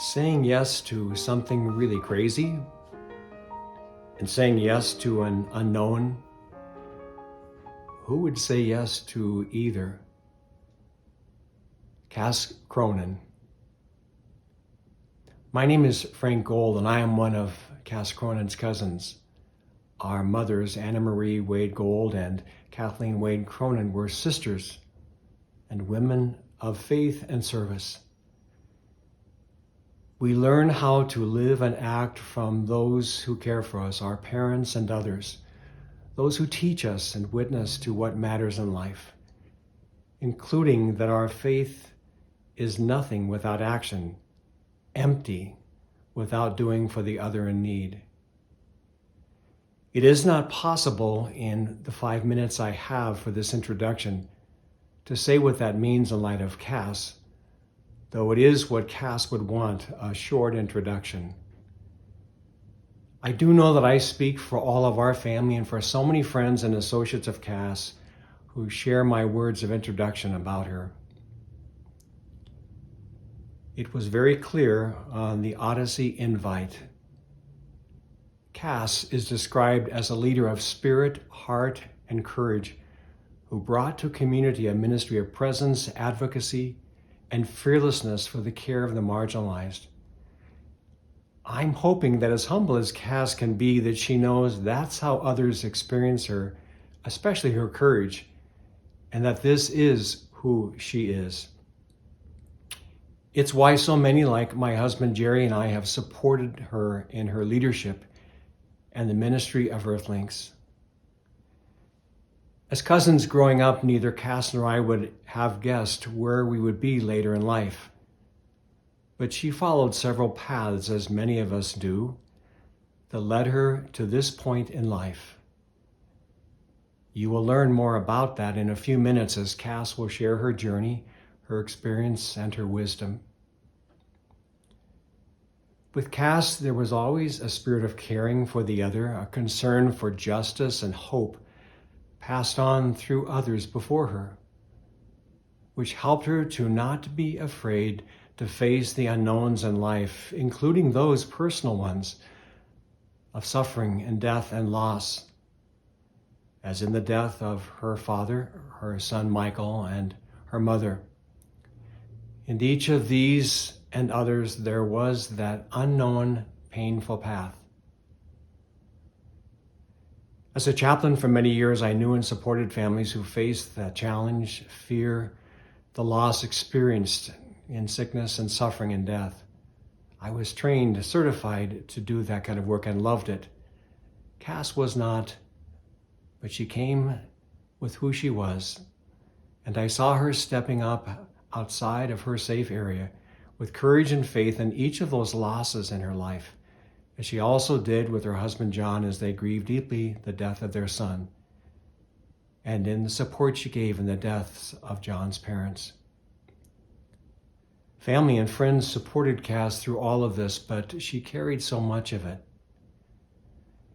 saying yes to something really crazy and saying yes to an unknown. Who would say yes to either? Cass Cronan. My name is Frank Gold, and I am one of Cass Cronan's cousins. Our mothers, Anna Marie Wade Gold and Kathleen Wade Cronan, were sisters and women of faith and service. We learn how to live and act from those who care for us, our parents and others, those who teach us and witness to what matters in life, including that our faith is nothing without action, empty without doing for the other in need. It is not possible in the 5 minutes I have for this introduction to say what that means in light of Cass, though it is what Cass would want, a short introduction. I do know that I speak for all of our family and for so many friends and associates of Cass who share my words of introduction about her. It was very clear on the Odyssey invite. Cass is described as a leader of spirit, heart, and courage who brought to community a ministry of presence, advocacy, and fearlessness for the care of the marginalized. I'm hoping that as humble as Cass can be, that she knows that's how others experience her, especially her courage, and that this is who she is. It's why so many, like my husband Jerry and I, have supported her in her leadership and the ministry of Earthlings. As cousins growing up, neither Cass nor I would have guessed where we would be later in life. But she followed several paths, as many of us do, that led her to this point in life. You will learn more about that in a few minutes as Cass will share her journey, her experience, and her wisdom. With Cass, there was always a spirit of caring for the other, a concern for justice and hope passed on through others before her, which helped her to not be afraid to face the unknowns in life, including those personal ones of suffering and death and loss, as in the death of her father, her son Michael, and her mother. In each of these and others, there was that unknown, painful path. As a chaplain for many years, I knew and supported families who faced that challenge, fear, the loss experienced in sickness and suffering and death. I was trained, certified to do that kind of work and loved it. Cass was not, but she came with who she was, and I saw her stepping up outside of her safe area with courage and faith in each of those losses in her life, as she also did with her husband John as they grieved deeply the death of their son, and in the support she gave in the deaths of John's parents. Family and friends supported Cass through all of this, but she carried so much of it.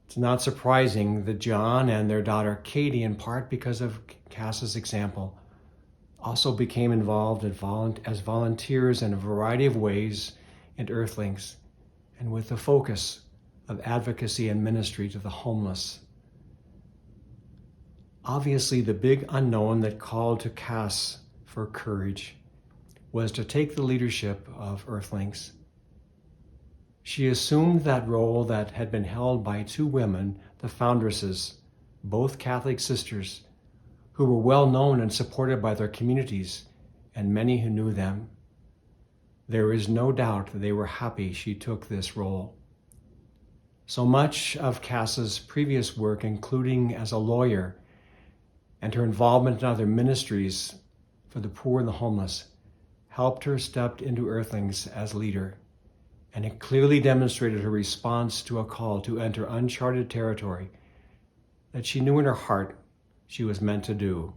It's not surprising that John and their daughter Katie, in part because of Cass's example, also became involved as volunteers in a variety of ways in Earthlings, and with the focus of advocacy and ministry to the homeless. Obviously, the big unknown that called to Cass for courage was to take the leadership of Earthlings. She assumed that role that had been held by two women, the foundresses, both Catholic sisters, who were well known and supported by their communities and many who knew them. There is no doubt that they were happy she took this role. So much of Cass's previous work, including as a lawyer, and her involvement in other ministries for the poor and the homeless, helped her step into Earthlings as leader, and it clearly demonstrated her response to a call to enter uncharted territory that she knew in her heart she was meant to do.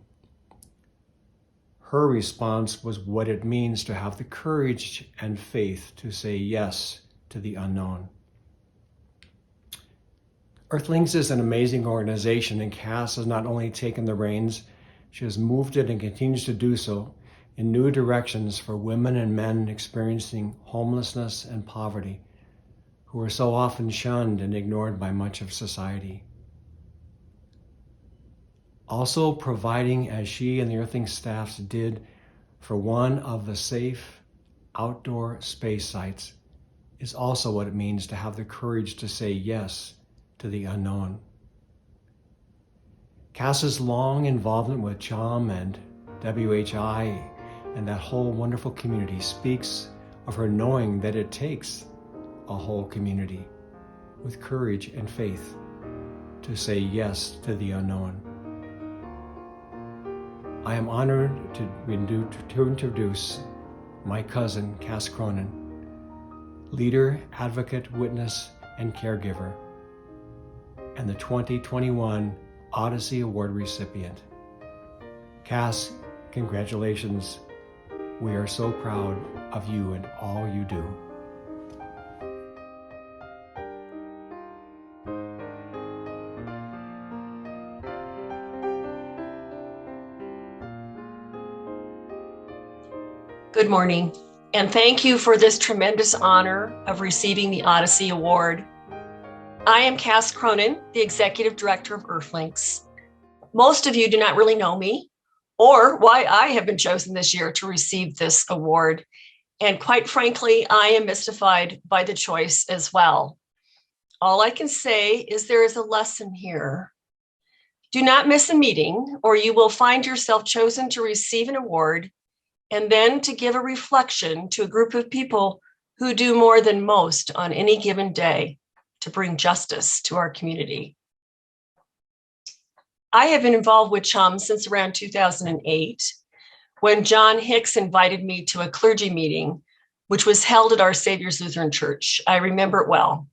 Her response was what it means to have the courage and faith to say yes to the unknown. Earthlings is an amazing organization, and Cass has not only taken the reins, she has moved it and continues to do so in new directions for women and men experiencing homelessness and poverty, who are so often shunned and ignored by much of society. Also providing, as she and the Earthling staffs did, for one of the safe outdoor space sites is also what it means to have the courage to say yes to the unknown. Cass's long involvement with CHOM and WHI and that whole wonderful community speaks of her knowing that it takes a whole community with courage and faith to say yes to the unknown. I am honored to introduce my cousin, Cass Cronan, leader, advocate, witness, and caregiver, and the 2021 Odyssey Award recipient. Cass, congratulations. We are so proud of you and all you do. Good morning, and thank you for this tremendous honor of receiving the Odyssey Award. I am Cass Cronan, the Executive Director of Earthlinks. Most of you do not really know me or why I have been chosen this year to receive this award. And quite frankly, I am mystified by the choice as well. All I can say is there is a lesson here. Do not miss a meeting, or you will find yourself chosen to receive an award and then to give a reflection to a group of people who do more than most on any given day to bring justice to our community. I have been involved with CHOM since around 2008, when John Hicks invited me to a clergy meeting, which was held at Our Savior's Lutheran Church. I remember it well.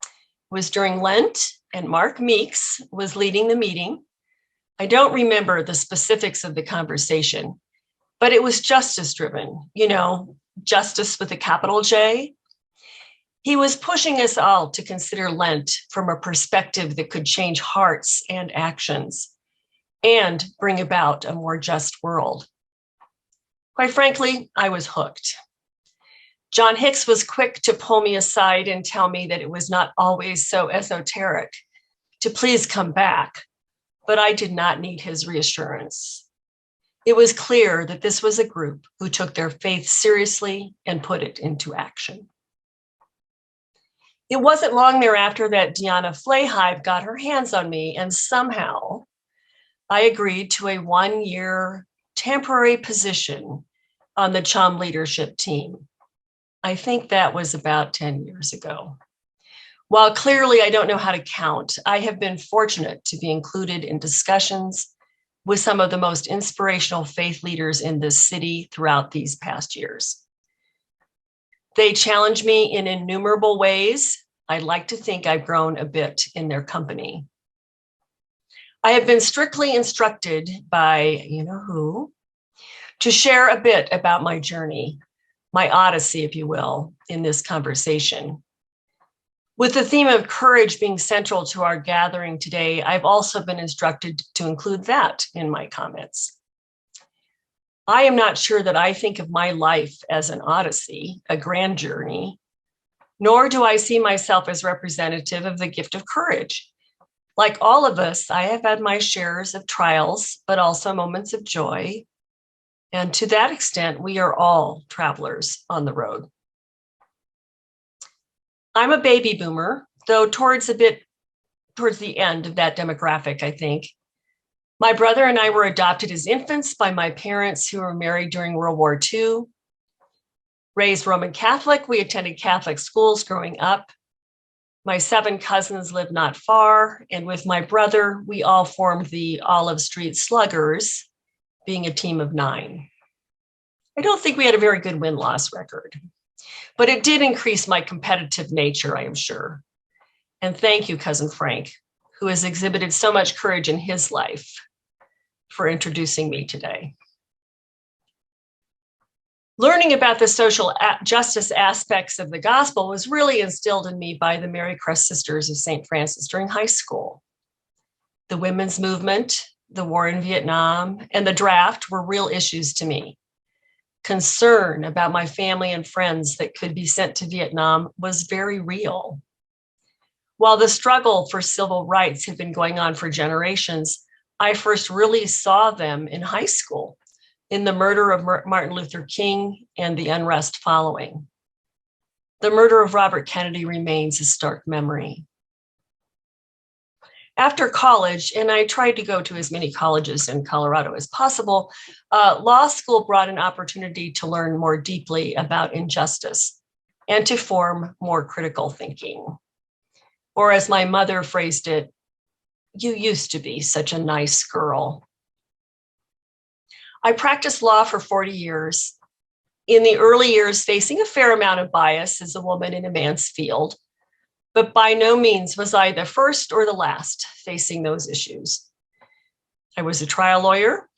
It was during Lent, and Mark Meeks was leading the meeting. I don't remember the specifics of the conversation, but it was justice-driven, justice with a capital J. He was pushing us all to consider Lent from a perspective that could change hearts and actions and bring about a more just world. Quite frankly, I was hooked. John Hicks was quick to pull me aside and tell me that it was not always so esoteric, to please come back, but I did not need his reassurance. It was clear that this was a group who took their faith seriously and put it into action. It wasn't long thereafter that Deanna Flahive got her hands on me, and somehow I agreed to a 1-year temporary position on the CHOM leadership team. I think that was about 10 years ago. While clearly I don't know how to count, I have been fortunate to be included in discussions with some of the most inspirational faith leaders in this city throughout these past years. They challenge me in innumerable ways. I'd like to think I've grown a bit in their company. I have been strictly instructed by you-know-who to share a bit about my journey, my odyssey, if you will, in this conversation. With the theme of courage being central to our gathering today, I've also been instructed to include that in my comments. I am not sure that I think of my life as an odyssey, a grand journey, nor do I see myself as representative of the gift of courage. Like all of us, I have had my shares of trials, but also moments of joy. And to that extent, we are all travelers on the road. I'm a baby boomer, though towards the end of that demographic, I think. My brother and I were adopted as infants by my parents who were married during World War II. Raised Roman Catholic, we attended Catholic schools growing up. My 7 cousins lived not far, and with my brother, we all formed the Olive Street Sluggers, being a team of 9. I don't think we had a very good win-loss record, but it did increase my competitive nature, I am sure. And thank you, Cousin Frank, who has exhibited so much courage in his life, for introducing me today. Learning about the social justice aspects of the gospel was really instilled in me by the Mary Crest Sisters of St. Francis during high school. The women's movement, the war in Vietnam, and the draft were real issues to me. concern about my family and friends that could be sent to Vietnam was very real. While the struggle for civil rights had been going on for generations, I first really saw them in high school in the murder of Martin Luther King and the unrest following. The murder of Robert Kennedy remains a stark memory. After college, and I tried to go to as many colleges in Colorado as possible, law school brought an opportunity to learn more deeply about injustice and to form more critical thinking. Or as my mother phrased it, "You used to be such a nice girl." I practiced law for 40 years. In the early years, facing a fair amount of bias as a woman in a man's field, but by no means was I the first or the last facing those issues. I was a trial lawyer,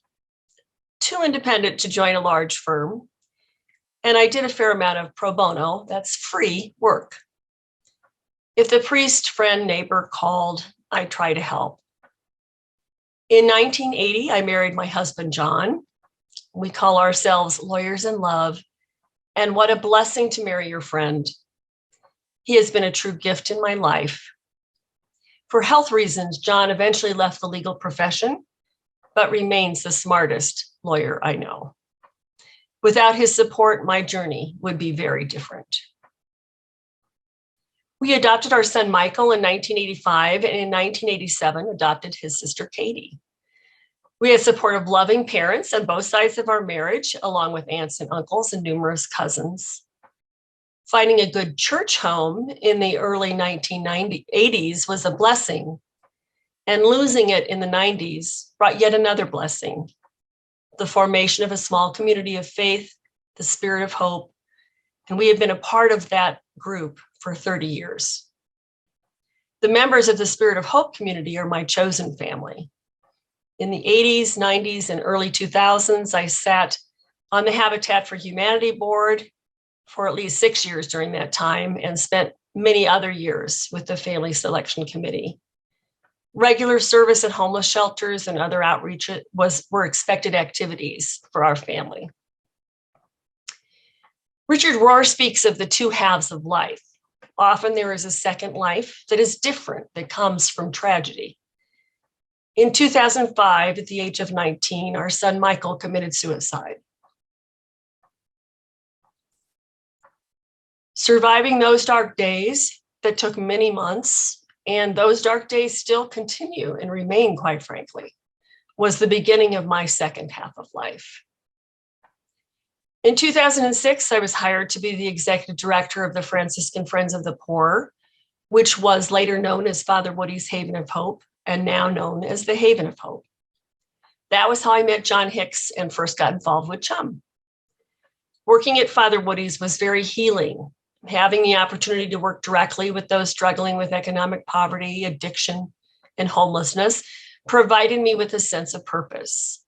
too independent to join a large firm, and I did a fair amount of pro bono, that's free work. If the priest, friend, neighbor called, I'd try to help. In 1980, I married my husband, John. We call ourselves lawyers in love, and what a blessing to marry your friend. He has been a true gift in my life. For health reasons, John eventually left the legal profession, but remains the smartest lawyer I know. Without his support, my journey would be very different. We adopted our son Michael in 1985, and in 1987 adopted his sister Katie. We had supportive, loving parents on both sides of our marriage, along with aunts and uncles and numerous cousins. Finding a good church home in the early 1980s was a blessing, and losing it in the 90s brought yet another blessing: the formation of a small community of faith, the Spirit of Hope, and we have been a part of that group for 30 years. The members of the Spirit of Hope community are my chosen family. In the 80s, 90s, and early 2000s, I sat on the Habitat for Humanity board for at least 6 years during that time, and spent many other years with the Family Selection Committee. Regular service at homeless shelters and other outreach were expected activities for our family. Richard Rohr speaks of the two halves of life. Often there is a second life that is different, that comes from tragedy. In 2005, at the age of 19, our son Michael committed suicide. Surviving those dark days that took many months, and those dark days still continue and remain, quite frankly, was the beginning of my second half of life. In 2006, I was hired to be the executive director of the Franciscan Friends of the Poor, which was later known as Father Woody's Haven of Hope, and now known as the Haven of Hope. That was how I met John Hicks and first got involved with CHUM. Working at Father Woody's was very healing. Having the opportunity to work directly with those struggling with economic poverty, addiction, and homelessness provided me with a sense of purpose.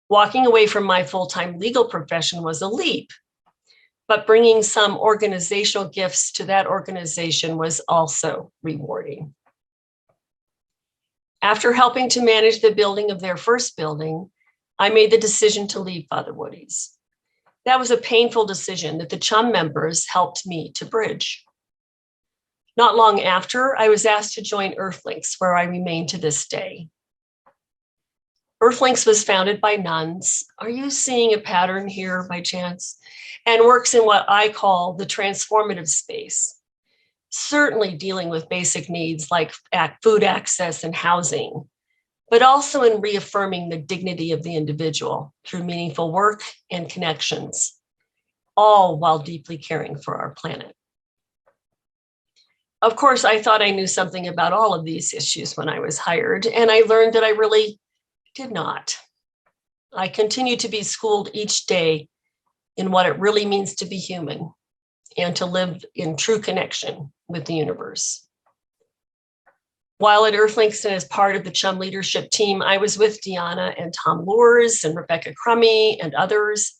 Walking away from my full-time legal profession was a leap, but bringing some organizational gifts to that organization was also rewarding. After helping to manage the building of their first building, I made the decision to leave Father Woody's. That was a painful decision that the CHUM members helped me to bridge. Not long after, I was asked to join Earthlinks, where I remain to this day. Earthlinks was founded by nuns. Are you seeing a pattern here by chance? And works in what I call the transformative space, certainly dealing with basic needs like food access and housing, but also in reaffirming the dignity of the individual through meaningful work and connections, all while deeply caring for our planet. Of course, I thought I knew something about all of these issues when I was hired, and I learned that I really did not. I continue to be schooled each day in what it really means to be human and to live in true connection with the universe. While at Earthlinks and as part of the CHUM leadership team, I was with Deanna and Tom Loers and Rebecca Crummy and others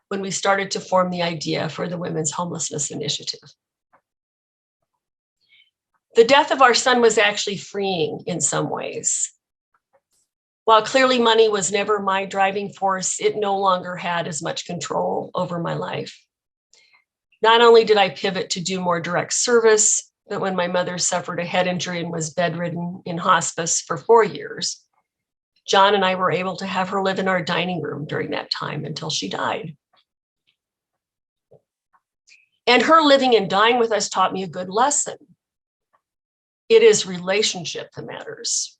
when we started to form the idea for the Women's Homelessness Initiative. The death of our son was actually freeing in some ways. While clearly money was never my driving force, it no longer had as much control over my life. Not only did I pivot to do more direct service, but when my mother suffered a head injury and was bedridden in hospice for 4 years, John and I were able to have her live in our dining room during that time until she died. And her living and dying with us taught me a good lesson. It is relationship that matters,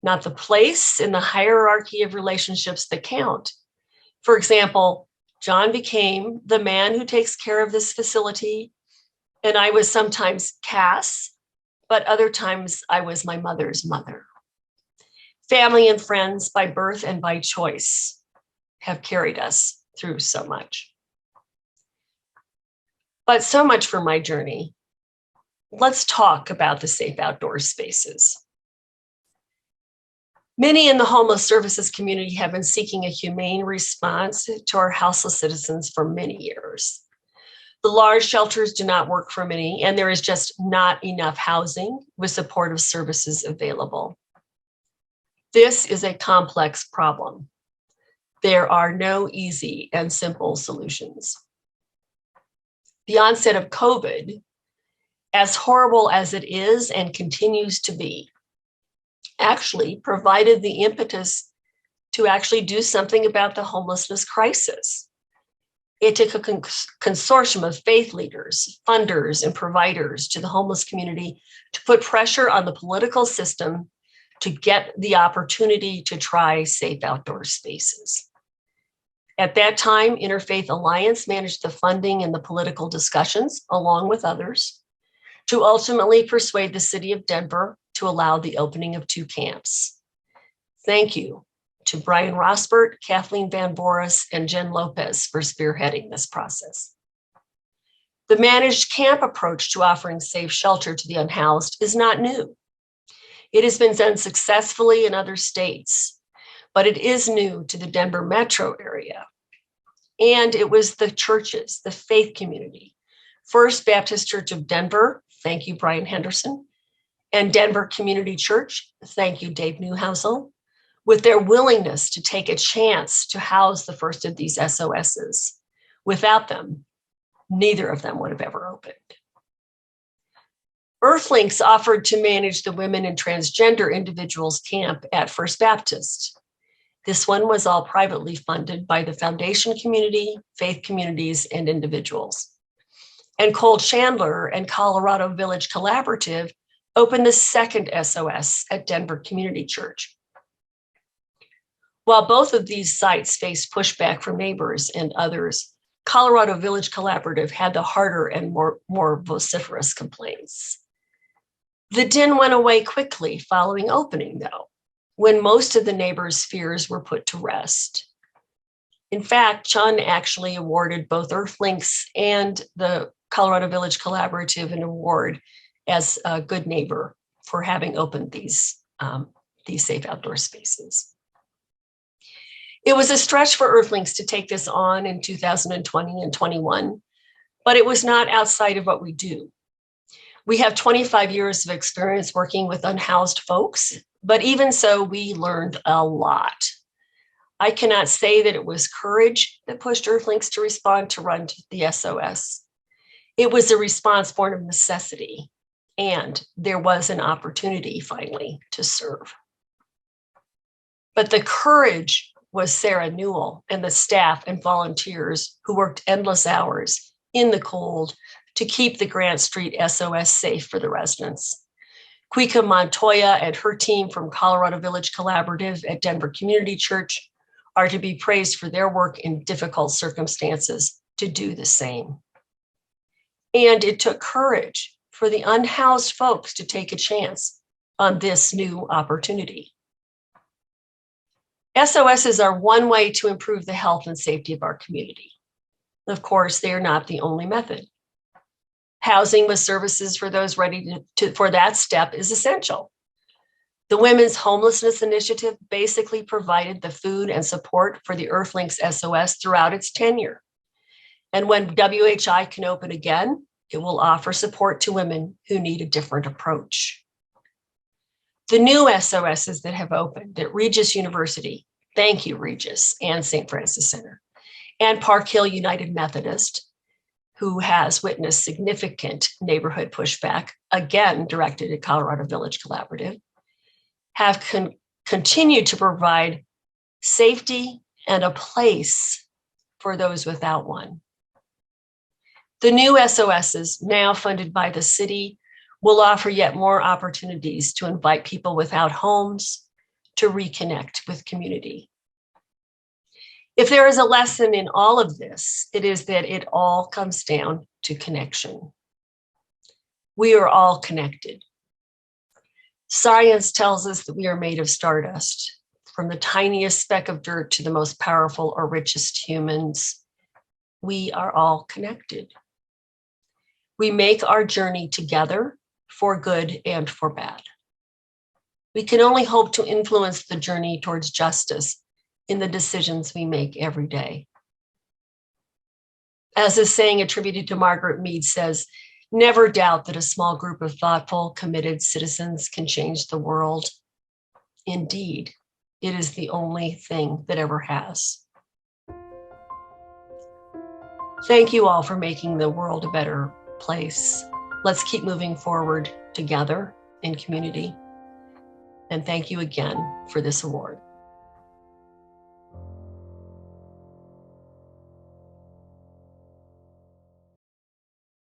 not the place in the hierarchy of relationships that count. For example, John became the man who takes care of this facility, and I was sometimes Cass, but other times I was my mother's mother. Family and friends by birth and by choice have carried us through so much. But so much for my journey. Let's talk about the safe outdoor spaces. Many in the homeless services community have been seeking a humane response to our houseless citizens for many years. The large shelters do not work for many, and there is just not enough housing with supportive services available. This is a complex problem. There are no easy and simple solutions. The onset of COVID, as horrible as it is and continues to be, actually provided the impetus to actually do something about the homelessness crisis. It took a consortium of faith leaders, funders, and providers to the homeless community to put pressure on the political system to get the opportunity to try safe outdoor spaces. At that time, Interfaith Alliance managed the funding and the political discussions, along with others, to ultimately persuade the city of Denver to allow the opening of 2 camps. Thank you to Brian Rosbert, Kathleen Van Boris, and Jen Lopez for spearheading this process. The managed camp approach to offering safe shelter to the unhoused is not new. It has been done successfully in other states, but it is new to the Denver metro area. And it was the churches, the faith community, First Baptist Church of Denver, thank you, Brian Henderson, and Denver Community Church, thank you, Dave Newhousel, with their willingness to take a chance to house the first of these SOSs. Without them, neither of them would have ever opened. Earthlinks offered to manage the women and transgender individuals camp at First Baptist. This one was all privately funded by the foundation community, faith communities, and individuals. And Cole Chandler and Colorado Village Collaborative opened the second SOS at Denver Community Church. While both of these sites faced pushback from neighbors and others, Colorado Village Collaborative had the harder and more vociferous complaints. The din went away quickly following opening, though, when most of the neighbors' fears were put to rest. In fact, Chun actually awarded both Earthlinks and the Colorado Village Collaborative an award as a good neighbor for having opened these safe outdoor spaces. It was a stretch for Earthlinks to take this on in 2020 and 21, but it was not outside of what we do. We have 25 years of experience working with unhoused folks, but even so, we learned a lot. I cannot say that it was courage that pushed Earthlinks to respond to run to the SOS. It was a response born of necessity, and there was an opportunity finally to serve. But the courage was Sarah Newell and the staff and volunteers who worked endless hours in the cold to keep the Grant Street SOS safe for the residents. Quica Montoya and her team from Colorado Village Collaborative at Denver Community Church are to be praised for their work in difficult circumstances to do the same. And it took courage for the unhoused folks to take a chance on this new opportunity. SOSs are one way to improve the health and safety of our community. Of course, they are not the only method. Housing with services for those ready for that step is essential. The Women's Homelessness Initiative basically provided the food and support for the Earthlinks SOS throughout its tenure. And when WHI can open again, it will offer support to women who need a different approach. The new SOSs that have opened at Regis University, thank you, Regis, and St. Francis Center, and Park Hill United Methodist, who has witnessed significant neighborhood pushback, again directed at Colorado Village Collaborative, have continued to provide safety and a place for those without one. The new SOSs, now funded by the city, will offer yet more opportunities to invite people without homes to reconnect with community. If there is a lesson in all of this, it is that it all comes down to connection. We are all connected. Science tells us that we are made of stardust, from the tiniest speck of dirt to the most powerful or richest humans. We are all connected. We make our journey together for good and for bad. We can only hope to influence the journey towards justice in the decisions we make every day. As a saying attributed to Margaret Mead says, never doubt that a small group of thoughtful, committed citizens can change the world. Indeed, it is the only thing that ever has. Thank you all for making the world a better place. Let's keep moving forward together in community. And thank you again for this award.